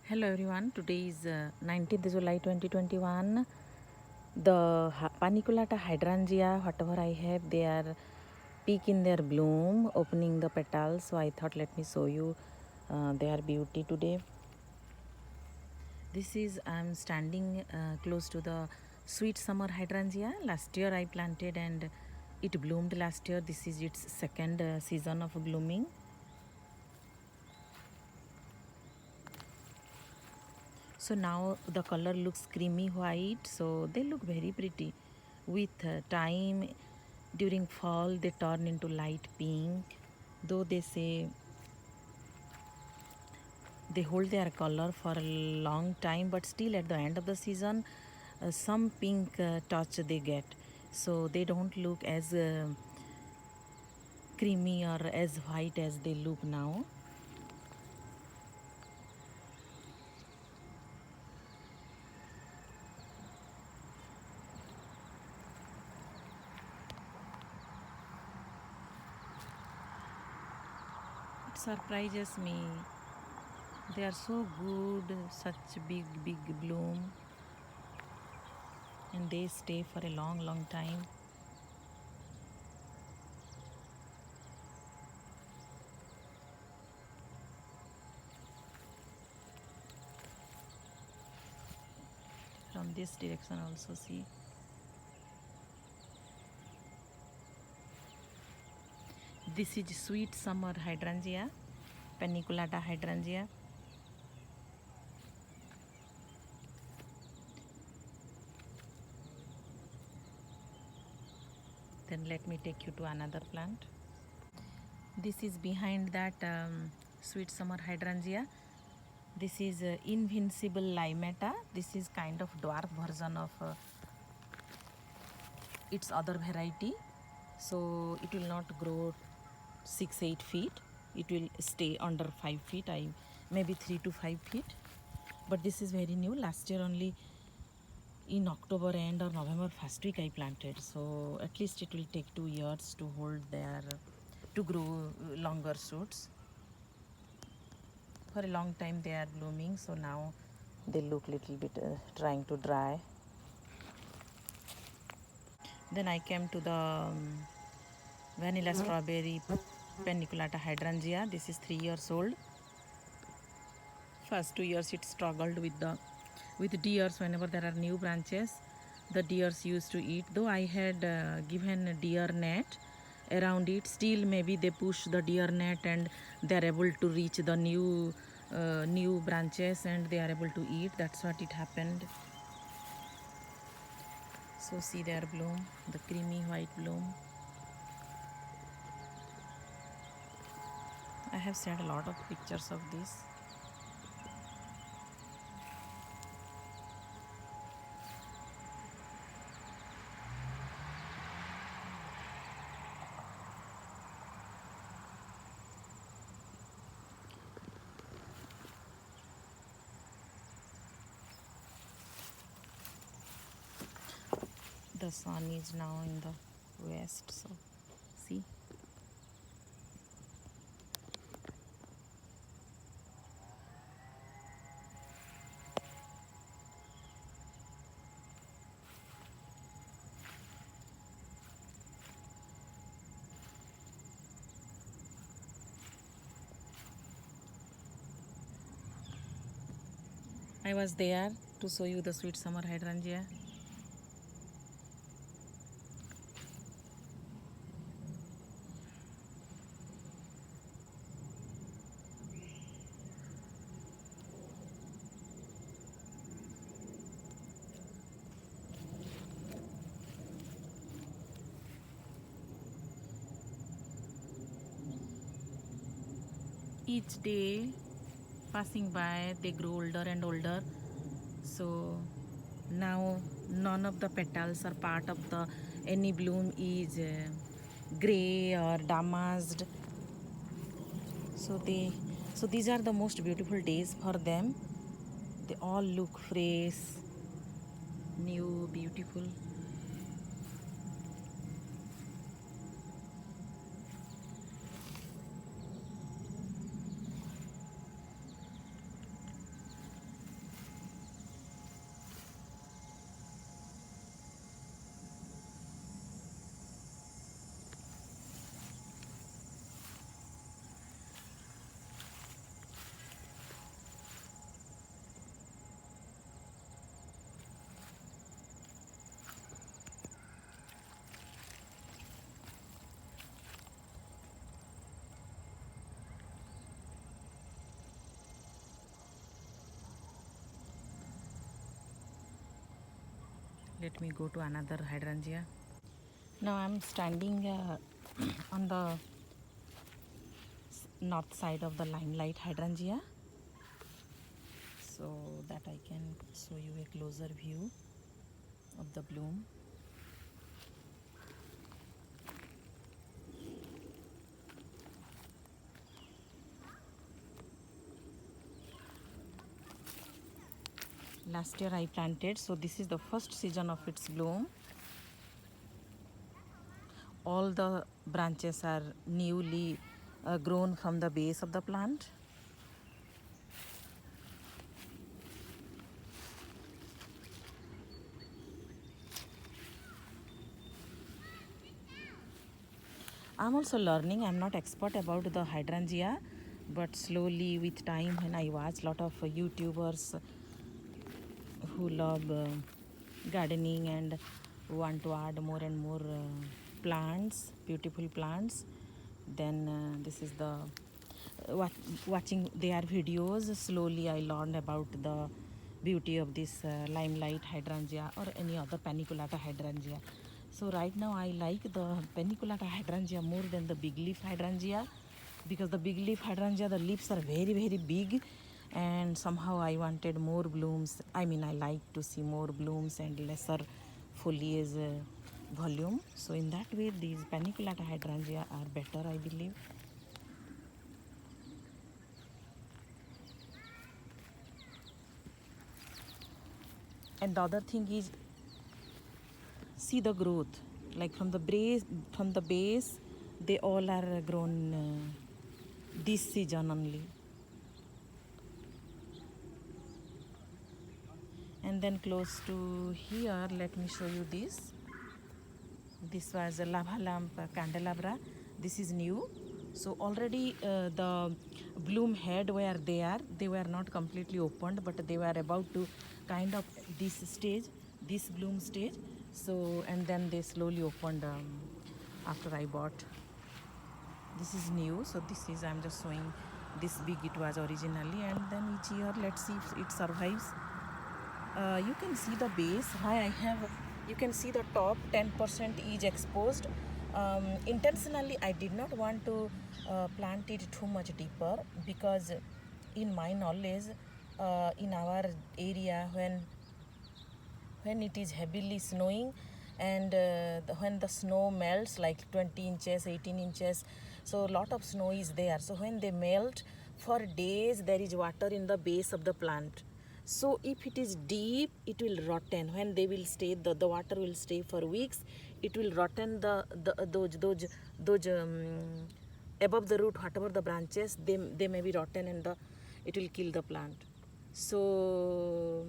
Hello everyone, today is 19th July 2021. The Paniculata hydrangea, whatever I have, they are peak in their bloom, opening the petals. So I thought let me show you their beauty today. This is, I'm standing close to the sweet summer hydrangea. Last year I planted and it bloomed last year. This is its second season of blooming. So now the color looks creamy white, so they look very pretty. With time, during fall they turn into light pink, though they say they hold their color for a long time, but still at the end of the season some pink touch they get, so they don't look as creamy or as white as they look now. It surprises me, they are so good, such big bloom, and they stay for a long time. From this direction also, see, this is sweet summer hydrangea, Paniculata hydrangea. Then let me take you to another plant. This is behind that sweet summer hydrangea. This is Invincible Limata. This is kind of dwarf version of its other variety. So it will not grow 6-8 feet. It will stay under 5 feet, maybe 3 to 5 feet. But this is very new. Last year only in October end or November first week I planted. So at least it will take 2 years to hold their to grow longer shoots. For a long time they are blooming, so now they look little bit trying to dry. Then I came to the vanilla strawberry Paniculata hydrangea. This is 3 years old. First 2 years it struggled with deers. Whenever there are new branches, the deers used to eat. Though I had given a deer net around it, still maybe they push the deer net and they are able to reach the new branches and they are able to eat. That's what it happened. So see their bloom, the creamy white bloom. I have shared a lot of pictures of this. The sun is now in the west, so see. I was there to show you the sweet summer hydrangea. Each day passing by they grow older and older, so now none of the petals are part of the any bloom is gray or damaged, so these are the most beautiful days for them. They all look fresh, new, beautiful. let me go to another hydrangea. Now I'm standing on the north side of the limelight hydrangea, so that I can show you a closer view of the bloom. Last year I planted, so this is the first season of its bloom. All the branches are newly grown from the base of the plant. I'm also learning. I'm not expert about the hydrangea, but slowly with time, when I watch lot of YouTubers who love gardening and want to add more and more plants, beautiful plants, then this is the watching their videos, slowly I learned about the beauty of this limelight hydrangea or any other paniculata hydrangea. So right now I like the paniculata hydrangea more than the big leaf hydrangea, because the big leaf hydrangea, the leaves are very very big, and somehow I wanted more blooms. I mean, I like to see more blooms and lesser foliage volume. So in that way these paniculata hydrangea are better, I believe. And the other thing is, see the growth, like from the base they all are grown this season only. And then close to here, let me show you this was a lava lamp candelabra. This is new, so already the bloom head where they were not completely opened, but they were about to kind of this bloom stage. So and then they slowly opened after I bought. This is new, so this is, I'm just showing this big it was originally, and then each year let's see if it survives. You can see the base. Why I have, you can see the top 10% is exposed. Intentionally I did not want to plant it too much deeper, because in my knowledge, in our area, when it is heavily snowing, and when the snow melts like 20 inches 18 inches, so a lot of snow is there, so when they melt for days there is water in the base of the plant. So if it is deep, it will rotten. When they will stay, the water will stay for weeks, it will rotten those above the root, whatever the branches, they may be rotten, and it will kill the plant. So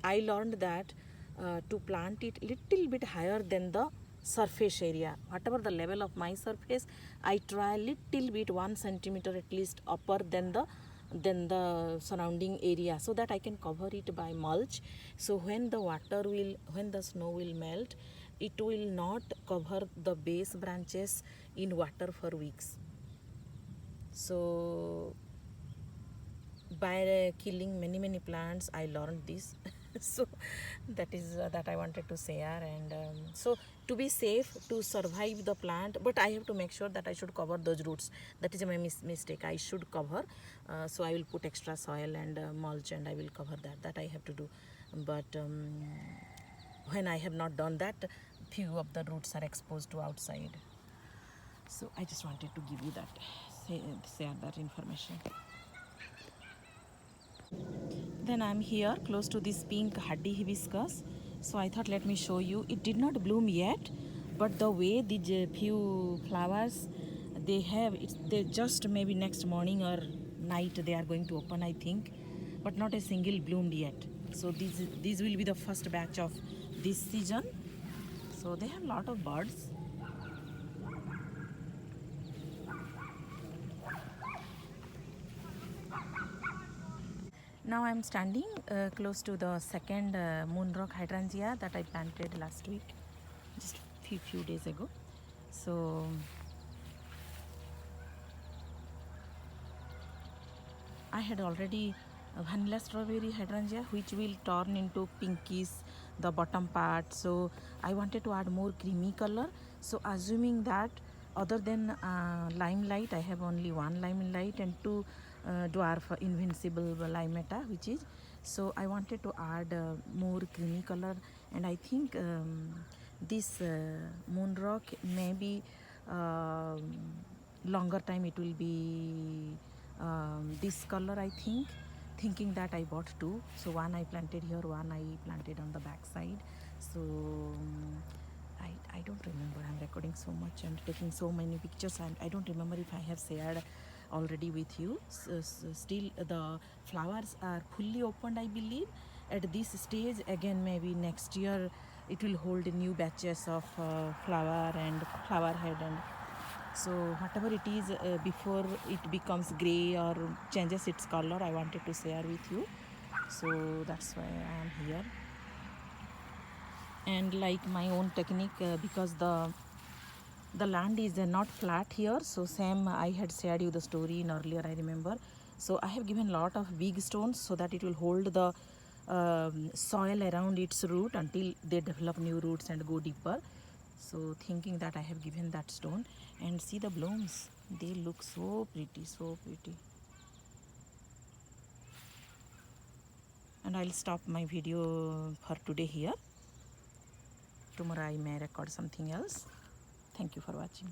I learned that to plant it little bit higher than the surface area, whatever the level of my surface, I try little bit 1 centimeter at least upper than the surrounding area, so that I can cover it by mulch. So when the snow will melt, it will not cover the base branches in water for weeks. So by killing many plants, I learned this. So that is that I wanted to share. And so to be safe, to survive the plant, but I have to make sure that I should cover those roots. That is my mistake. I should cover, so I will put extra soil and mulch, and I will cover that I have to do. But when I have not done that, few of the roots are exposed to outside. So I just wanted to give you that, share that information. Then I'm here close to this pink hardy hibiscus, so I thought let me show you. It did not bloom yet, but the way these few flowers they have, they just maybe next morning or night they are going to open, I think, but not a single bloomed yet. So these will be the first batch of this season. So they have a lot of buds. Now I'm standing close to the second moonrock hydrangea that I planted last week, just few days ago. So I had already vanilla strawberry hydrangea, which will turn into pinkish the bottom part. So I wanted to add more creamy color. So assuming that other than limelight, I have only one limelight and two dwarf invincible limeta, which is, so I wanted to add more creamy color. And I think this moon rock maybe longer time it will be this color, I think, thinking that I bought two. So one I planted here, one I planted on the back side. So I don't remember. I'm recording so much and taking so many pictures, and I don't remember if I have shared already with you. So still the flowers are fully opened, I believe. At this stage, again maybe next year it will hold new batches of flower and flower head, and so whatever it is before it becomes gray or changes its color, I wanted to share with you. So that's why I am here. And like my own technique, because the land is not flat here, so same I had shared you the story in earlier, I remember. So I have given lot of big stones so that it will hold the soil around its root until they develop new roots and go deeper. So thinking that I have given that stone, and see the blooms, they look so pretty, so pretty. And I'll stop my video for today here. Tomorrow I may record something else. Thank you for watching.